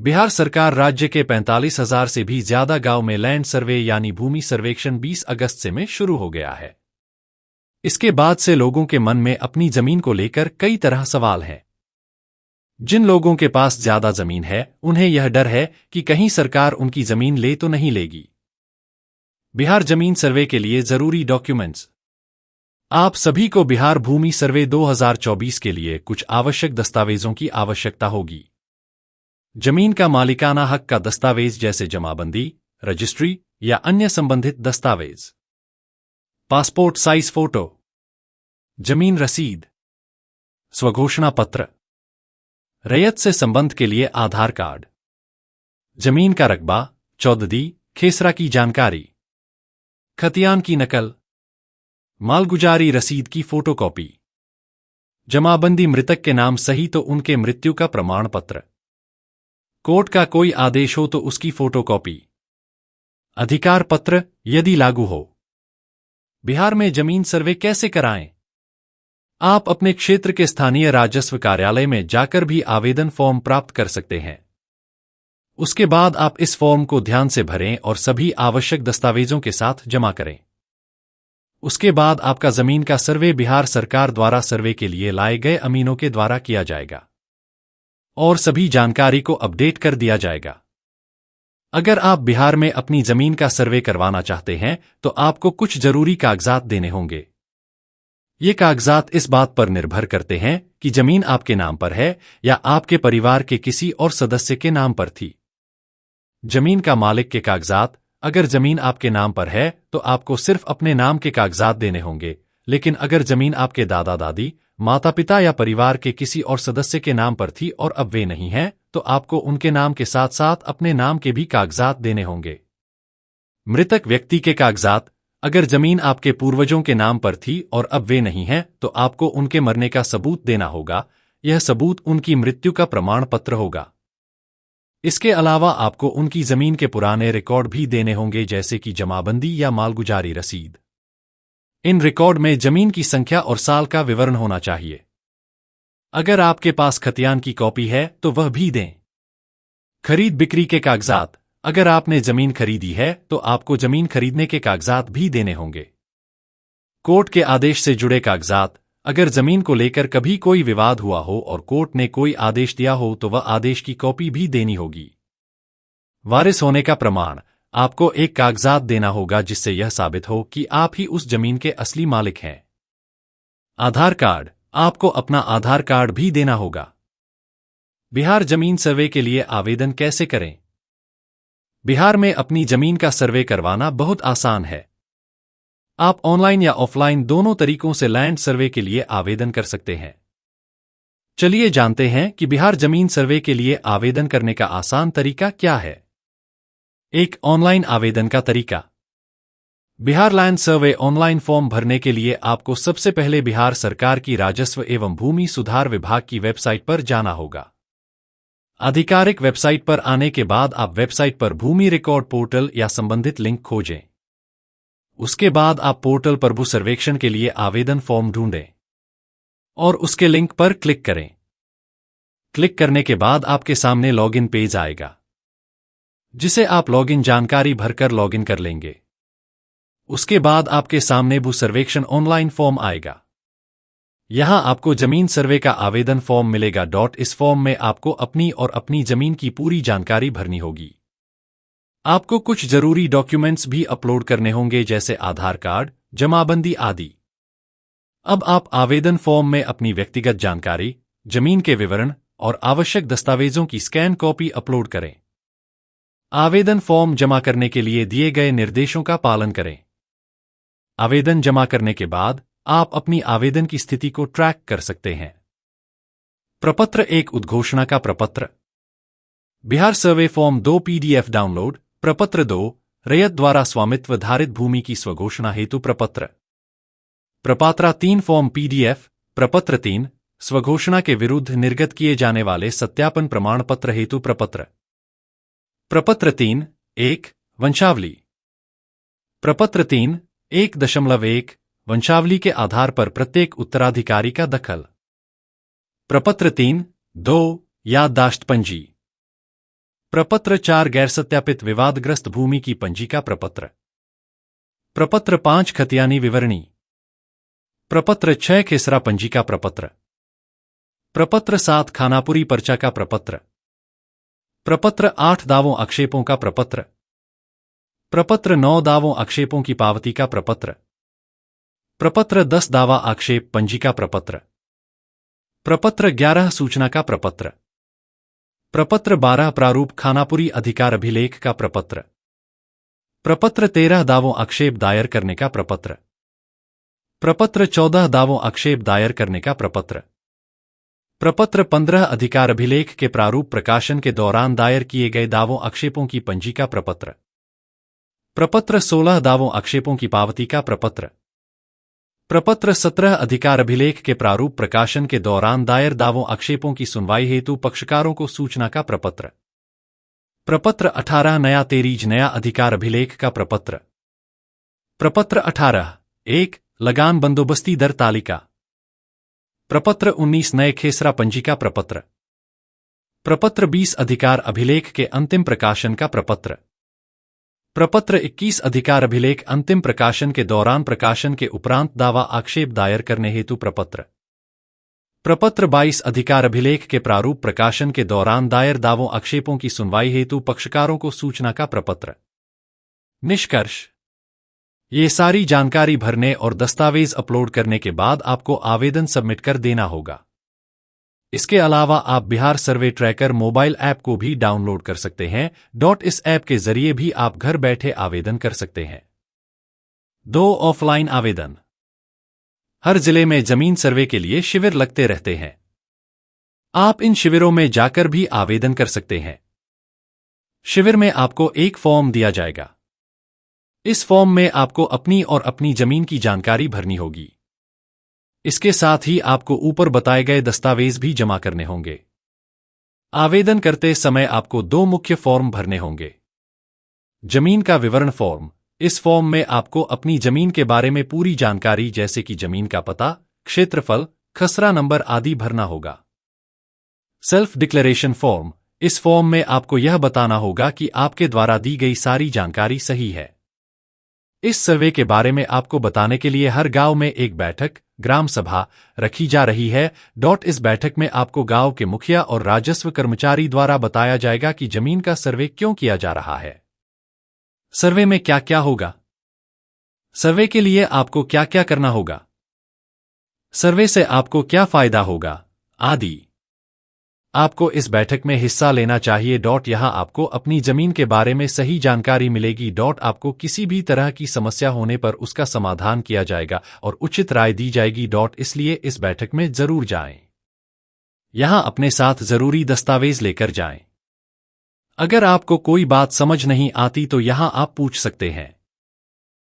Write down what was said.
बिहार सरकार राज्य के 45,000 से भी ज्यादा गांव में लैंड सर्वे यानी भूमि सर्वेक्षण 20 अगस्त से में शुरू हो गया है। इसके बाद से लोगों के मन में अपनी जमीन को लेकर कई तरह सवाल हैं। जिन लोगों के पास ज्यादा जमीन है उन्हें यह डर है कि कहीं सरकार उनकी जमीन ले तो नहीं लेगी। बिहार जमीन सर्वे के लिए जरूरी डॉक्यूमेंट्स। आप सभी को बिहार भूमि सर्वे 2024 के लिए कुछ आवश्यक दस्तावेजों की आवश्यकता होगी। जमीन का मालिकाना हक का दस्तावेज जैसे जमाबंदी, रजिस्ट्री या अन्य संबंधित दस्तावेज, पासपोर्ट साइज फोटो, जमीन रसीद, स्वघोषणा पत्र, रैयत से संबंध के लिए आधार कार्ड, जमीन का रकबा, चौददी, खेसरा की जानकारी, खतियान की नकल, मालगुजारी रसीद की फोटोकॉपी, जमाबंदी मृतक के नाम सही तो उनके मृत्यु का प्रमाण पत्र, कोर्ट का कोई आदेश हो तो उसकी फोटोकॉपी, अधिकार पत्र यदि लागू हो। बिहार में जमीन सर्वे कैसे कराएं? आप अपने क्षेत्र के स्थानीय राजस्व कार्यालय में जाकर भी आवेदन फॉर्म प्राप्त कर सकते हैं। उसके बाद आप इस फॉर्म को ध्यान से भरें और सभी आवश्यक दस्तावेजों के साथ जमा करें। उसके बाद आपका जमीन का सर्वे बिहार सरकार द्वारा सर्वे के लिए लाए गए अमीनों के द्वारा किया जाएगा और सभी जानकारी को अपडेट कर दिया जाएगा। अगर आप बिहार में अपनी जमीन का सर्वे करवाना चाहते हैं तो आपको कुछ जरूरी कागजात देने होंगे। ये कागजात इस बात पर निर्भर करते हैं कि जमीन आपके नाम पर है या आपके परिवार के किसी और सदस्य के नाम पर थी। जमीन का मालिक के कागजात। अगर जमीन आपके नाम पर है तो आपको सिर्फ अपने नाम के कागजात देने होंगे, लेकिन अगर जमीन आपके दादा दादी, माता पिता या परिवार के किसी और सदस्य के नाम पर थी और अब वे नहीं हैं, तो आपको उनके नाम के साथ साथ अपने नाम के भी कागजात देने होंगे। मृतक व्यक्ति के कागजात। अगर जमीन आपके पूर्वजों के नाम पर थी और अब वे नहीं हैं, तो आपको उनके मरने का सबूत देना होगा। यह सबूत उनकी मृत्यु का प्रमाण पत्र होगा। इसके अलावा आपको उनकी जमीन के पुराने रिकॉर्ड भी देने होंगे, जैसे कि जमाबंदी या मालगुजारी रसीद। इन रिकॉर्ड में जमीन की संख्या और साल का विवरण होना चाहिए। अगर आपके पास खतियान की कॉपी है तो वह भी दें। खरीद बिक्री के कागजात। अगर आपने जमीन खरीदी है तो आपको जमीन खरीदने के कागजात भी देने होंगे। कोर्ट के आदेश से जुड़े कागजात। अगर जमीन को लेकर कभी कोई विवाद हुआ हो और कोर्ट ने कोई आदेश दिया हो तो वह आदेश की कॉपी भी देनी होगी। वारिस होने का प्रमाण। आपको एक कागजात देना होगा जिससे यह साबित हो कि आप ही उस जमीन के असली मालिक हैं। आधार कार्ड। आपको अपना आधार कार्ड भी देना होगा। बिहार जमीन सर्वे के लिए आवेदन कैसे करें? बिहार में अपनी जमीन का सर्वे करवाना बहुत आसान है। आप ऑनलाइन या ऑफलाइन दोनों तरीकों से लैंड सर्वे के लिए आवेदन कर सकते हैं। चलिए जानते हैं कि बिहार जमीन सर्वे के लिए आवेदन करने का आसान तरीका क्या है। एक ऑनलाइन आवेदन का तरीका। Bihar land survey online form भरने के लिए आपको सबसे पहले बिहार सरकार की राजस्व एवं भूमि सुधार विभाग की वेबसाइट पर जाना होगा। आधिकारिक वेबसाइट पर आने के बाद आप वेबसाइट पर भूमि रिकॉर्ड पोर्टल या संबंधित लिंक खोजें। उसके बाद आप पोर्टल पर भू सर्वेक्षण के लिए आवेदन फॉर्म ढूंढें और उसके लिंक पर क्लिक करें। क्लिक करने के बाद आपके सामने लॉगिन पेज आएगा, जिसे आप लॉगिन जानकारी भरकर लॉगिन कर लेंगे। उसके बाद आपके सामने भू सर्वेक्षण ऑनलाइन फॉर्म आएगा। यहां आपको जमीन सर्वे का आवेदन फॉर्म मिलेगा। इस फॉर्म में आपको अपनी और अपनी जमीन की पूरी जानकारी भरनी होगी। आपको कुछ जरूरी डॉक्यूमेंट्स भी अपलोड करने होंगे, जैसे आधार कार्ड, जमाबंदी आदि। अब आप आवेदन फॉर्म में अपनी व्यक्तिगत जानकारी, जमीन के विवरण और आवश्यक दस्तावेजों की स्कैन कॉपी अपलोड करें। आवेदन फॉर्म जमा करने के लिए दिए गए निर्देशों का पालन करें। आवेदन जमा करने के बाद आप अपनी आवेदन की स्थिति को ट्रैक कर सकते हैं। प्रपत्र 1 उद्घोषणा का प्रपत्र। बिहार सर्वे फॉर्म 2 PDF डाउनलोड। प्रपत्र 2 रैयत द्वारा स्वामित्व धारित भूमि की स्वघोषणा हेतु प्रपत्र। प्रपत्र 3 फॉर्म PDF। प्रपत्र 3 स्वघोषणा के विरुद्ध निर्गत किए जाने वाले सत्यापन प्रमाण पत्र हेतु प्रपत्र। प्रपत्र 3.1 वंशावली। प्रपत्र 3.1.1 वंशावली के आधार पर प्रत्येक उत्तराधिकारी का दखल। प्रपत्र 3.2 याददाश्त पंजी। प्रपत्र 4 गैर सत्यापित विवादग्रस्त भूमि की पंजीका प्रपत्र। प्रपत्र 5 खतियानी विवरणी। प्रपत्र 6 खेसरा पंजीका प्रपत्र। प्रपत्र 7 खानापुरी पर्चा का प्रपत्र। प्रपत्र 8 दावों आक्षेपों का प्रपत्र। प्रपत्र 9 दावों आक्षेपों की पावती का प्रपत्र। प्रपत्र 10 दावा आक्षेप पंजीका प्रपत्र। प्रपत्र 11 सूचना का प्रपत्र। प्रपत्र 12 प्रारूप खानापुरी अधिकार अभिलेख का प्रपत्र। प्रपत्र 13 दावों आक्षेप दायर करने का प्रपत्र। प्रपत्र 14 दावों आक्षेप दायर करने का प्रपत्र। प्रपत्र 15 अधिकार अभिलेख के प्रारूप प्रकाशन के दौरान दायर किए गए दावों आक्षेपों की पंजीका प्रपत्र। प्रपत्र 16 दावों आक्षेपों की पावती का प्रपत्र। प्रपत्र 17 अधिकार अभिलेख के प्रारूप प्रकाशन के दौरान दायर दावों आक्षेपों की सुनवाई हेतु पक्षकारों को सूचना का प्रपत्र। प्रपत्र 18 नया तेरीज नया अधिकार अभिलेख का प्रपत्र। प्रपत्र 18 1 लगान बंदोबस्ती दर तालिका। प्रपत्र 19 नए खेसरा पंजीका प्रपत्र। प्रपत्र 20 अधिकार अभिलेख के अंतिम प्रकाशन का प्रपत्र। प्रपत्र 21 अधिकार अभिलेख अंतिम प्रकाशन के दौरान प्रकाशन के उपरांत दावा आक्षेप दायर करने हेतु प्रपत्र। प्रपत्र 22 अधिकार अभिलेख के प्रारूप प्रकाशन के दौरान दायर दावों आक्षेपों की सुनवाई हेतु पक्षकारों को सूचना का प्रपत्र। निष्कर्ष: ये सारी जानकारी भरने और दस्तावेज अपलोड करने के बाद आपको आवेदन सबमिट कर देना होगा। इसके अलावा आप बिहार सर्वे ट्रैकर मोबाइल ऐप को भी डाउनलोड कर सकते हैं। इस ऐप के जरिए भी आप घर बैठे आवेदन कर सकते हैं। 2 ऑफलाइन आवेदन। हर जिले में जमीन सर्वे के लिए शिविर लगते रहते हैं। आप इन शिविरों में जाकर भी आवेदन कर सकते हैं। शिविर में आपको एक फॉर्म दिया जाएगा। इस फॉर्म में आपको अपनी और अपनी जमीन की जानकारी भरनी होगी। इसके साथ ही आपको ऊपर बताए गए दस्तावेज भी जमा करने होंगे। आवेदन करते समय आपको 2 मुख्य फॉर्म भरने होंगे। जमीन का विवरण फॉर्म। इस फॉर्म में आपको अपनी जमीन के बारे में पूरी जानकारी जैसे कि जमीन का पता, क्षेत्रफल, खसरा नंबर आदि भरना होगा। Self declaration form. इस फॉर्म में आपको यह बताना होगा कि आपके द्वारा दी गई सारी जानकारी सही है। इस सर्वे के बारे में आपको बताने के लिए हर गांव में एक बैठक, ग्राम सभा, रखी जा रही है। इस बैठक में आपको गांव के मुखिया और राजस्व कर्मचारी द्वारा बताया जाएगा कि जमीन का सर्वे क्यों किया जा रहा है, सर्वे में क्या क्या होगा, सर्वे के लिए आपको क्या क्या करना होगा, सर्वे से आपको क्या फायदा होगा, आदि। आपको इस बैठक में हिस्सा लेना चाहिए। यहां आपको अपनी जमीन के बारे में सही जानकारी मिलेगी। आपको किसी भी तरह की समस्या होने पर उसका समाधान किया जाएगा और उचित राय दी जाएगी। इसलिए इस बैठक में जरूर जाएं। यहां अपने साथ जरूरी दस्तावेज लेकर जाएं। अगर आपको कोई बात समझ नहीं आती तो यहां आप पूछ सकते हैं।